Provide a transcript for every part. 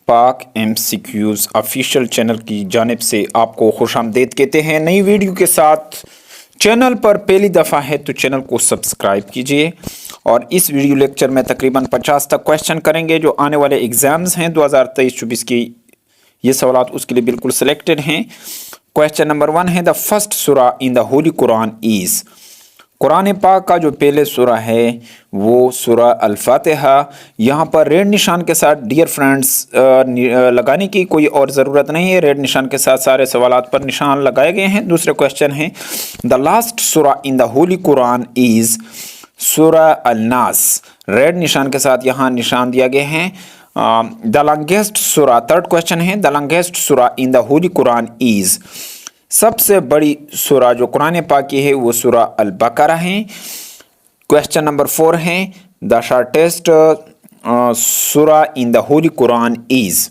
पाक MCQs official channel की जानिब से आपको खुशामदीद कहते हैं नई वीडियो के साथ। चैनल पर पहली दफ़ा है तो चैनल को सब्सक्राइब कीजिए। और इस वीडियो लेक्चर में तकरीबन 50 तक क्वेश्चन करेंगे जो आने वाले एग्ज़ाम्स हैं 2023-24 की। ये सवालात उसके लिए बिल्कुल सिलेक्टेड हैं। क्वेश्चन नंबर 1 है द फर्स्ट सूरा in the holy Quran is. Quran पाक का जो पहले सूरा है वो सूरा अल-फातिहा। यहाँ पर रेड निशान के साथ डियर फ्रेंड्स लगाने की कोई और ज़रूरत नहीं है। रेड निशान के साथ सारे सवालात पर निशान लगाए गए हैं। दूसरे क्वेश्चन है द लास्ट सूरा in the holy Quran is सूरा अल-नास। रेड निशान के साथ यहाँ निशान दिया गया है। द लॉन्गेस्ट सूरा, थर्ड क्वेश्चन है द लॉन्गेस्ट सूरा in the holy Quran is. सबसे बड़ी सूरा जो कुरान पाक की है वो सूरा अल-बकरा है। क्वेश्चन नंबर 4 है द शॉर्टेस्ट सूरा in the holy Quran is.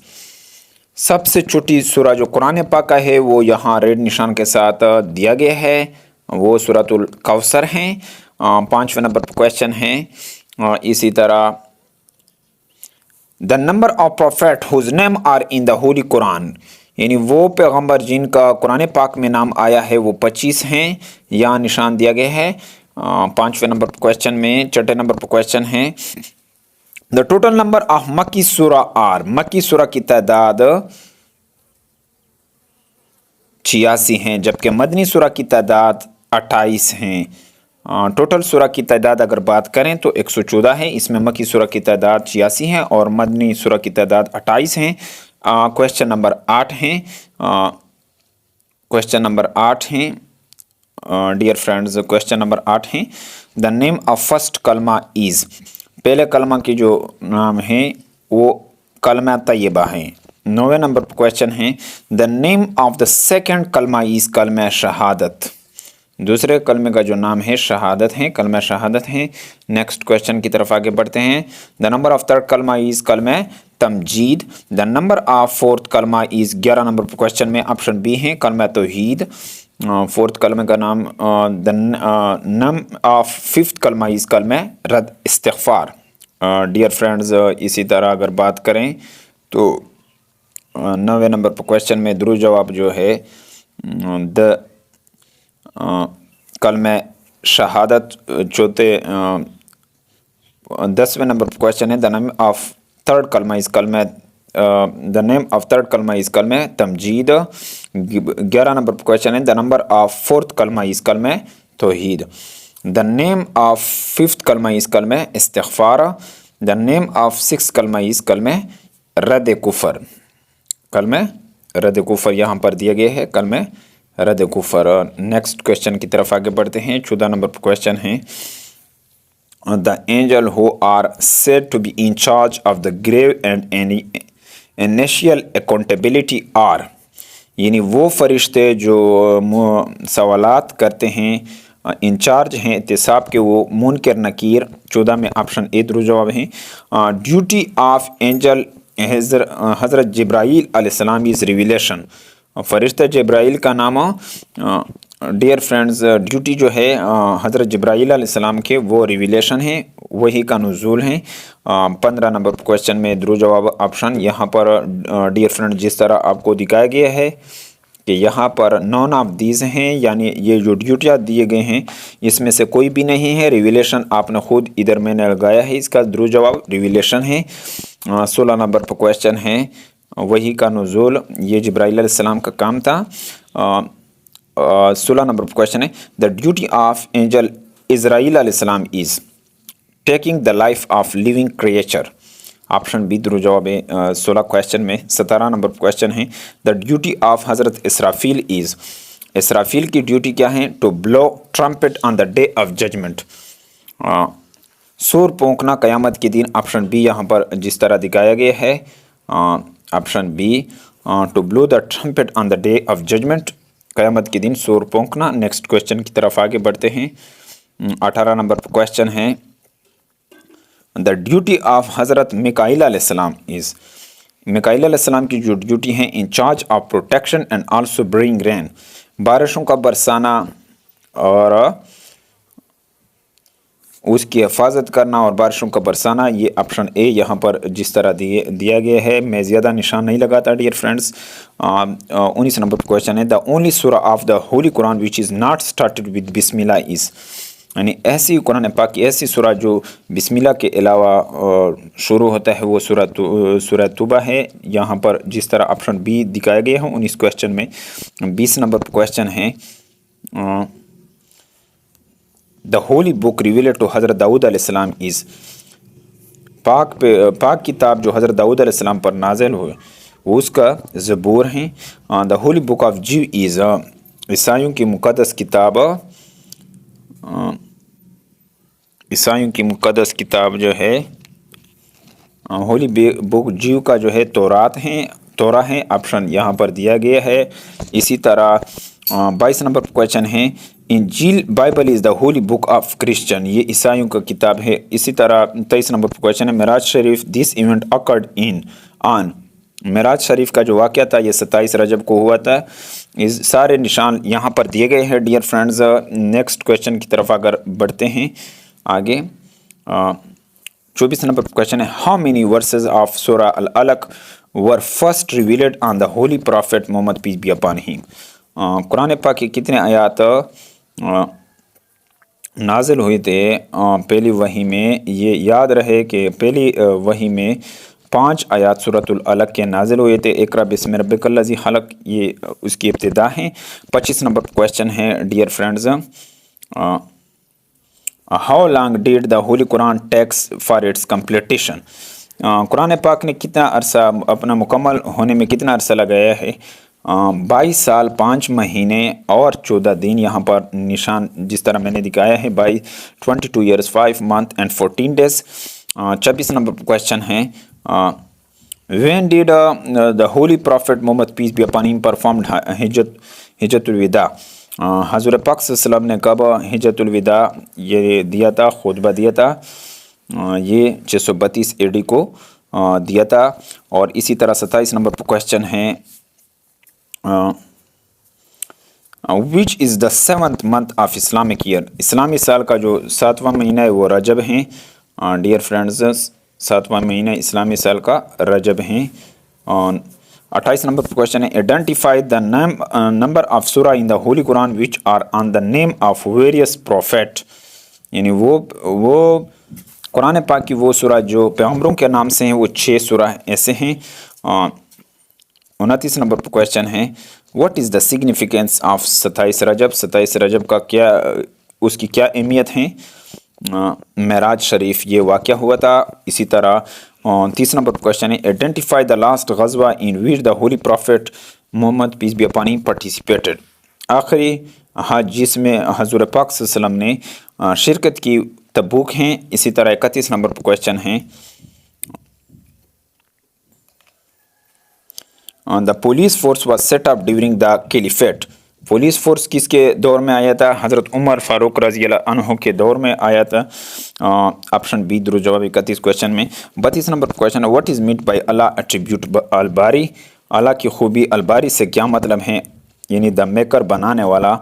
सबसे छोटी सूरा जो कुरान पाक का है वो यहाँ रेड निशान के साथ दिया गया है, वो सूरतुल कौसर है। 5वें नंबर पर क्वेश्चन है इसी तरह the number of prophet whose name are in the holy Quran, यानी वो पैगंबर जिनका कुरान पाक में नाम आया है वो 25 हैं, यहाँ निशान दिया गया है। 5वें नंबर पर क्वेश्चन में 6ठे नंबर पर क्वेश्चन है द टोटल नंबर ऑफ मक्की सूरा आर। मक्की सूरा की तादाद 86 हैं जबकि मदनी सूरा की तादाद 28 हैं। टोटल सूरा की तादाद अगर बात करें तो 114 है। इसमें मक्की सूरा की तादाद 86 है और मदनी सूरा की तादाद 28 हैं। क्वेश्चन नंबर 8 है क्वेश्चन नंबर 8 है डियर फ्रेंड्स, क्वेश्चन नंबर 8 है द नेम ऑफ फर्स्ट कलमा इज़। पहले कलमा की जो नाम है वो कलमा तैयबा है। 9वें नंबर पर क्वेश्चन है the name of the second कलमा इज़ कलमा शहादत। दूसरे कलमे का जो नाम है शहादत है, कलमा शहादत है। नेक्स्ट क्वेश्चन की तरफ आगे बढ़ते हैं द नंबर ऑफ थर्ड कलमा इज़ कलमा Tamjeed. The number of fourth कलमा इज़ 11 नंबर पर क्वेश्चन में ऑप्शन बी है कलमा तौहीद। फोर्थ कलमे का नाम द नम ऑफ फिफ्थ कलमा इज़ कलमा रद इस्तिग़फ़ार। डियर फ्रेंड्स, इसी तरह अगर बात करें तो 9वें नंबर पर क्वेश्चन में दुरूद जवाब जो है द कलमा शहादत। चौथे 10वें नंबर पर क्वेश्चन है द नेम ऑफ थर्ड कलमा इज़ कलमा द नेम ऑफ थर्ड कलमा इज़ कलमा तमजीद। 11 नंबर पर क्वेश्चन है द नंबर ऑफ फोर्थ कलमा इज़ कलमा तौहीद। द नेम ऑफ फिफ्थ कलमा इज़ कलमा इस्तिग़फ़ार। द नेम ऑफ सिक्स कलमा इज़ कलमा रद कुफर। कलमा रद कुफर यहाँ पर दिया गया है, कलमा रद कुफर। नेक्स्ट क्वेश्चन की तरफ आगे बढ़ते हैं। 14 नंबर पर क्वेश्चन है the angel who are said to be in charge of the grave and initial accountability are, यानी वो फरिश्ते जो सवालात करते हैं इंचार्ज हैं एहतिसाब के, वो मुनकर नकीर। 14 में ऑप्शन ए दुरूद जवाब है। ड्यूटी ऑफ एंजल हज़रत जिब्राईल अलैहिस्सलाम इज़ रिविलेशन। फरिश्ता जिब्राईल का नाम डियर फ्रेंड्स ड्यूटी जो है हज़रत जिब्राईल अलैहिस्सलाम के वो रिविलेशन है, वही का नुज़ूल है। 15 नंबर पर क्वेश्चन में दुरूद जवाब ऑप्शन यहाँ पर डियर फ्रेंड जिस तरह आपको दिखाया गया है कि यहाँ पर नॉन ऑफ दीज हैं, यानी ये जो ड्यूटियाँ दिए गए हैं इसमें से कोई भी नहीं है। रिविलेशन आपने खुद इधर मैंने लगाया है, इसका दुरूद जवाब रिविलेशन है। 16 नंबर पर क्वेश्चन है वही का नुज़ूल, ये जिब्राईल अलैहिस्सलाम का काम था। 16 नंबर पर क्वेश्चन है द ड्यूटी ऑफ एंजल इज़राइल अलैहिस्सलाम is taking the life of living creature. Option B दुरूद जवाब है 16 क्वेश्चन में। 17 नंबर पर क्वेश्चन है द ड्यूटी ऑफ हज़रत इसराफील इज़। इसराफील की ड्यूटी क्या है? To blow trumpet on the day of judgment. सूर पोंकना क़यामत के दिन। ऑप्शन बी यहाँ पर जिस तरह दिखाया गया है, option B to blow the trumpet on the day of judgment, क़यामत के दिन सूर पोंकना। नेक्स्ट क्वेश्चन की तरफ आगे बढ़ते हैं। 18 नंबर पर क्वेश्चन है द ड्यूटी ऑफ हज़रत मिकाईल अलैहिस्सलाम इज़। मिकाईल अलैहिस्सलाम की जो ड्यूटी है इन charge of protection and also bring rain, बारिशों का बरसाना और उसकी हिफाजत करना और बारिशों का बरसाना। ये ऑप्शन ए यहाँ पर जिस तरह दिया गया है, मैं ज़्यादा निशान नहीं लगाता डियर फ्रेंड्स। 19 नंबर पर क्वेश्चन है, द ओनली सूरा of the holy Quran which is not started with Bismillah is, यानी ऐसी कुरान पाक की ऐसी सूरा जो बिस्मिल्लाह के अलावा शुरू होता है वो सूरा तौबा है। यहाँ पर जिस तरह ऑप्शन बी दिखाया गया है 19 क्वेश्चन में। 20 नंबर पर क्वेश्चन है, द होली बुक रिवीलेड टू हज़रत दाऊद अलैहिस्सलाम इज़, पाक किताब जो हज़रत दाऊद अलैहिस्सलाम पर नाज़िल हुए वो उसका ज़बूर है। द होली बुक ऑफ जीव इज़, ईसाइयों की मुक़द्दस किताब, ईसाइयों की मुक़द्दस किताब जो है होली बुक जीव का जो है तोरा है, ऑप्शन यहाँ पर दिया गया है। इसी तरह 22 नंबर पर क्वेश्चन है, इंजील Bible is the holy book of Christian, ये ईसाइयों का किताब है। इसी तरह 23 नंबर पर क्वेश्चन है, मेराज शरीफ this event occurred in on, मेराज शरीफ का जो वाक़या था ये 27 रजब को हुआ था। इस सारे निशान यहाँ पर दिए गए हैं डियर फ्रेंड्स। नेक्स्ट क्वेश्चन की तरफ अगर बढ़ते हैं आगे, 24 नंबर पर क्वेश्चन है, हाउ मेनी वर्सेस ऑफ सूरा अल अलक were first revealed on the holy prophet Muhammad peace be upon him, कुरान पाक के कितने आयात नाजिल हुए थे पहली वही में। ये याद रहे कि पहली वही में 5 आयात सूरतुल अलक के नाजिल हुए थे। इक़रा बिस्मि रब्बिकल्लज़ी खलक़, ये उसकी इब्तिदा है। 25 नंबर क्वेश्चन है dear friends, how long did the holy Quran takes for its completion, Quran पाक ने कितना अरसा अपना मुकम्मल होने में कितना अरसा लगाया है। 22 साल 5 महीने और 14 दिन यहाँ पर निशान जिस तरह मैंने दिखाया है, 22 years 5 month and 14 days. 26 number question है, when did the holy prophet Muhammad peace be upon him performed हिज्जतुल विदा, हज़रत पाक सल्लल्लाहु अलैहि वसल्लम ने कब हिज्जतुल विदा ये दिया था, खुतबा दिया था, ये 632 AD को दिया था। और इसी तरह 27 नंबर पर क्वेश्चन है, which is the 7th month of Islamic year, इस्लामी साल का जो 7वां महीना है वो रजब है डियर फ्रेंड्स। 7वां महीना इस्लामी साल का रजब है। 28 नंबर पर क्वेश्चन है, identify the number of surah in the holy Quran which are on the name of various prophet, यानी वो कुरान पाक की वो सूरा जो पैगंबरों के नाम से हैं वो 6 सूरा ऐसे हैं। 29 नंबर पर क्वेश्चन है, what is the significance of 27 रजब, 27 रजब का क्या उसकी क्या अहमियत है। मेराज शरीफ ये वाक़या हुआ था। इसी तरह 30 नंबर पर क्वेश्चन है, आइडेंटिफाई द लास्ट गज़वा in which the holy prophet Muhammad peace be upon him participated, आखिरी हज जिसमें हज़रत पाक सल्लल्लाहु अलैहि वसल्लम ने शिरकत की तबूक हैं। इसी तरह 31 नंबर पर क्वेश्चन है, the police force was set up during the caliphate, police force किसके दौर में आया था, हज़रत उमर फ़ारूक रज़ी अल्लाह अन्हु के दौर में आया था। ऑप्शन बी दुरुस्त जवाब 31 क्वेश्चन में। 32 नंबर क्वेश्चन है, what is meant by Allah attribute अलबारी, अल्लाह की खूबी अलबारी से क्या मतलब है, यानी द मेकर बनाने वाला।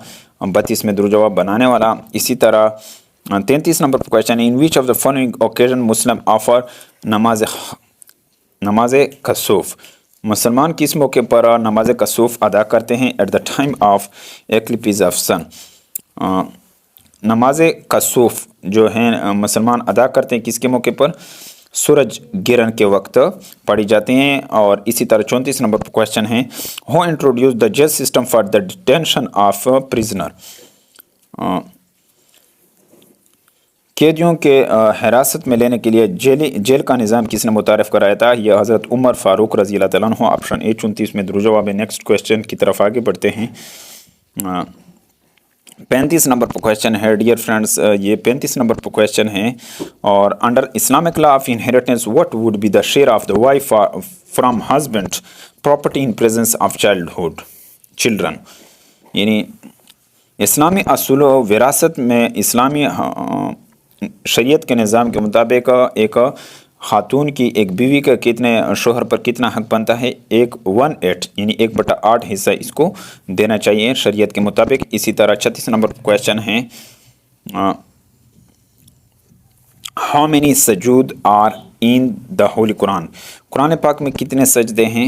32 में दुरुस्त जवाब बनाने वाला। इसी तरह 33 नंबर क्वेश्चन है, in which of the following occasion Muslim offer नमाज कसूफ, मुसलमान किस मौके पर नमाज कसूफ अदा करते हैं, at the time of eclipse of sun, नमाज कसूफ जो है मुसलमान अदा करते हैं किसके मौके पर, सूरज गिरन के वक्त पढ़ी जाती हैं। और इसी तरह 34 नंबर पर क्वेश्चन है, हु इंट्रोड्यूस द जज system for the detention of prisoner, कैदियों के हिरासत में लेने के लिए जेल का निज़ाम किसने मुतारफ़ कराया था, यह हज़रत उमर फ़ारूक रज़ी अल्लाह तआला अन्हु। ऑप्शन ए 34 में दुरुस्त जवाब है। नेक्स्ट क्वेश्चन की तरफ आगे बढ़ते हैं। 35 नंबर पर क्वेश्चन है डियर फ्रेंड्स, ये 35 नंबर पर क्वेश्चन है, और under Islamic law of inheritance what would be the share of the wife from husband property in presence of children, यानी इस्लामी असूल विरासत में इस्लामी शरीयत के निज़ाम के मुताबिक एक ख़ातून की एक बीवी का कितने शोहर पर कितना हक बनता है, 1/8 यानी 1/8 हिस्सा इसको देना चाहिए शरीयत के मुताबिक। इसी तरह 36 नंबर क्वेश्चन है, हाउ मेनी सजूद are in the holy Quran, कुरान पाक में कितने सजदे हैं?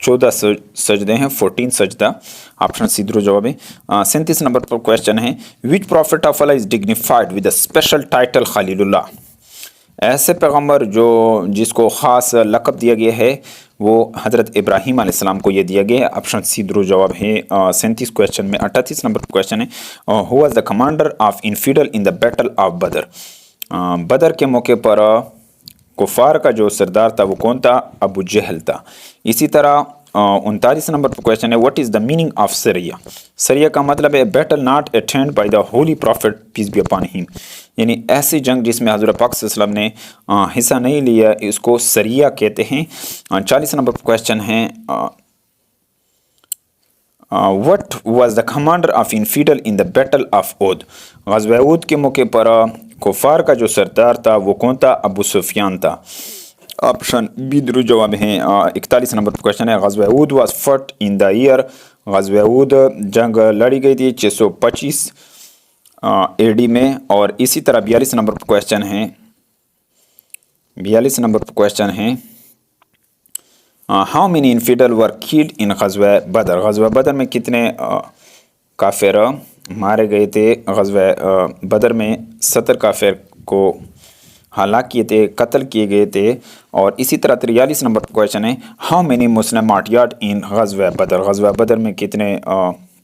14 सजदे हैं, 14 सजदा। ऑप्शन सी दुरुस्त जवाब है। 37 नंबर पर क्वेश्चन है, which prophet of Allah is dignified with the special title खलीलुल्लाह, ऐसे पैगंबर जो जिसको ख़ास लक़ब दिया गया है वो हज़रत इब्राहीम अलैहिस्सलाम को ये दिया गया है। ऑप्शन सी दुरुस्त जवाब है। 37 क्वेश्चन में 38 नंबर पर क्वेश्चन है, who was the commander of infidel in the battle of बदर, बदर के मौके पर कुफार का जो सरदार था वो कौन था? अबू जहल था। इसी तरह 39 नंबर पर क्वेश्चन है, what is the meaning of sariya, सरिया का मतलब है battle not attend by the holy prophet peace be upon him, यानी ऐसी जंग जिसमें हज़रत पाक सल्लल्लाहु अलैहि वसल्लम ने हिस्सा नहीं लिया, इसको सरिया कहते हैं। 40 नंबर पर क्वेश्चन है, what was the commander of infidel in the battle of ओद, ग़ज़वा ओद के मौके पर कुफार का जो सरदार था वो कौन था? अबू सुफियान था। ऑप्शन बी दुरुस्त जवाब है। 41 नंबर पर क्वेश्चन है, ग़ज़वा ओद वाज फट इन द ईयर, ग़ज़वा ओद जंग लड़ी गई थी 625 एडी में। और इसी तरह 42 नंबर पर क्वेश्चन है, 42 नंबर पर क्वेश्चन है, how many infidel were killed in ग़ज़वा बदर, ग़ज़वा बदर में कितने काफिर मारे गए थे? ग़ज़वा बदर में 70 काफिर को हलाक किए थे, कत्ल किए गए थे। और इसी तरह 43 नंबर पर क्वेश्चन है, हाउ मेनी मुस्लिम मार्टियार्ड इन ग़ज़वा बदर, ग़ज़वा बदर में कितने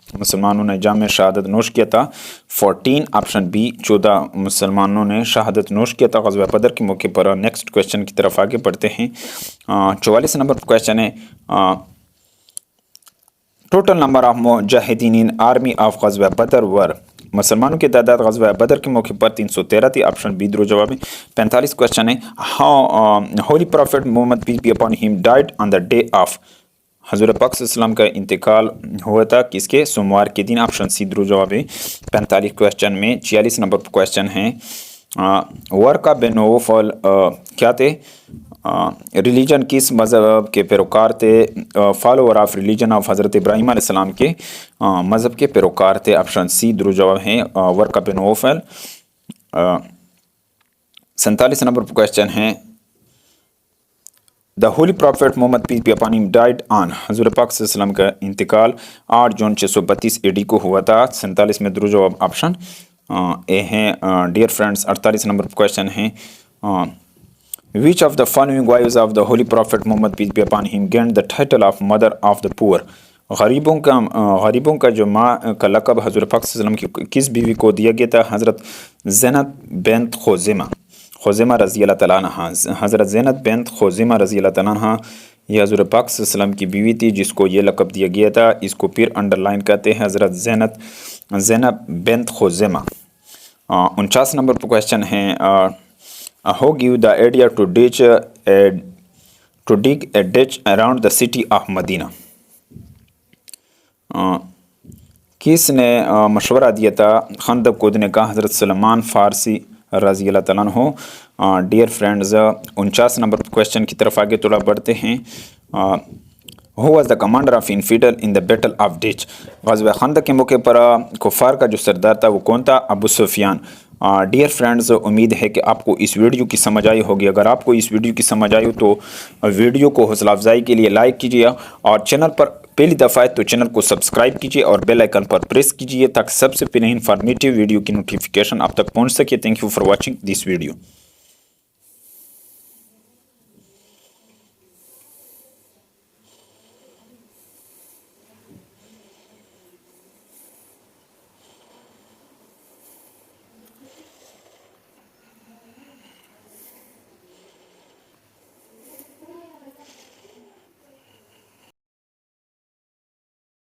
मुसलमानों ने जाम शहादत नोश किया था? 14। ऑप्शन बी 14 मुसलमानों ने शहादत नोश किया था ग़ज़वा बदर के मौके पर। नेक्स्ट क्वेश्चन की तरफ आगे बढ़ते हैं। 44 नंबर पर क्वेश्चन है, टोटल नंबर ऑफ मुजाहिदीन इन आर्मी ऑफ ग़ज़वा बदर वर, मुसलमानों की तादाद ग़ज़वा बदर के मौके पर 313 थी। ऑप्शन बी दुरुस्त जवाब है। 45 क्वेश्चन है, how holy prophet Muhammad peace be upon him died on the day of, हज़रत पाक सल्लल्लाहु अलैहि वसल्लम का इंतकाल हुआ था किसके? सोमवार के दिन। ऑप्शन सी दुरुस्त जवाब है। 45 क्वेश्चन में 46 नंबर पर क्वेश्चन है, वर्का बिन नौफल क्या थे? रिलीजन किस मज़हब के पैरोकार थे? फॉलोअर ऑफ रिलीजन ऑफ हज़रत इब्राहीम अलैहिस्सलाम के मज़हब के पैरोकार थे। ऑप्शन सी दुरुस्त जवाब है, वर्का बिन नौफल। 47 नंबर पर क्वेश्चन है, the holy prophet Muhammad peace be upon him died on, हज़रत पाक सल्लल्लाहु अलैहि वसल्लम का इंतकाल 8 जून 632 एडी को हुआ था। 47 में दुरुस्त जवाब ऑप्शन ए है। डियर फ्रेंड्स 48 नंबर पर क्वेश्चन है, which of the following wives of the holy prophet Muhammad peace be upon him gained the title of mother of the poor, गरीबों का जो माँ का लक़ब हज़रत पाक सल्लल्लाहु अलैहि वसल्लम की किस बीवी को दिया गया था? हज़रत ज़ैनब बिन्त खुज़ैमा रज़ी अल्लाह तआला अन्हा, हज़रत ज़ैनब बिन्त खुज़ैमा रज़ी अल्लाह तआला अन्हा ये हज़रत पाक सल्लल्लाहु अलैहि वसल्लम की बीवी थी जिसको ये लक़ब दिया गया था। इसको फिर अंडरलाइन करते हैं, हज़रत ज़ैनब बिन्त खुज़ैमा। 49 नंबर पर क्वेश्चन है, who give the idea to dig a ditch around the city of Medina, किसने मशवरा दिया था खंदक खोदने का? हज़रत सलमान फ़ारसी रज़ी अल्लाह तआला अन्हु। डियर फ्रेंड्स 49 नंबर क्वेश्चन की तरफ आगे थोड़ा बढ़ते हैं। Who was the commander of infidel in the battle of ditch, ग़ज़वा खंदक के मौके पर कुफ़ार का जो सरदार था वो कौन था? अबू सुफियान। डियर फ्रेंड्स उम्मीद है कि आपको इस वीडियो की समझ आई होगी। अगर आपको इस वीडियो की समझ आई हो तो वीडियो को हौसला अफजाई के लिए लाइक कीजिए और चैनल पर पहली दफ़ा है तो चैनल को सब्सक्राइब कीजिए और बेल आइकन पर प्रेस कीजिए ताकि सबसे पहले इन्फॉर्मेटिव वीडियो की नोटिफिकेशन आप तक पहुंच सके। Thank you for watching this video.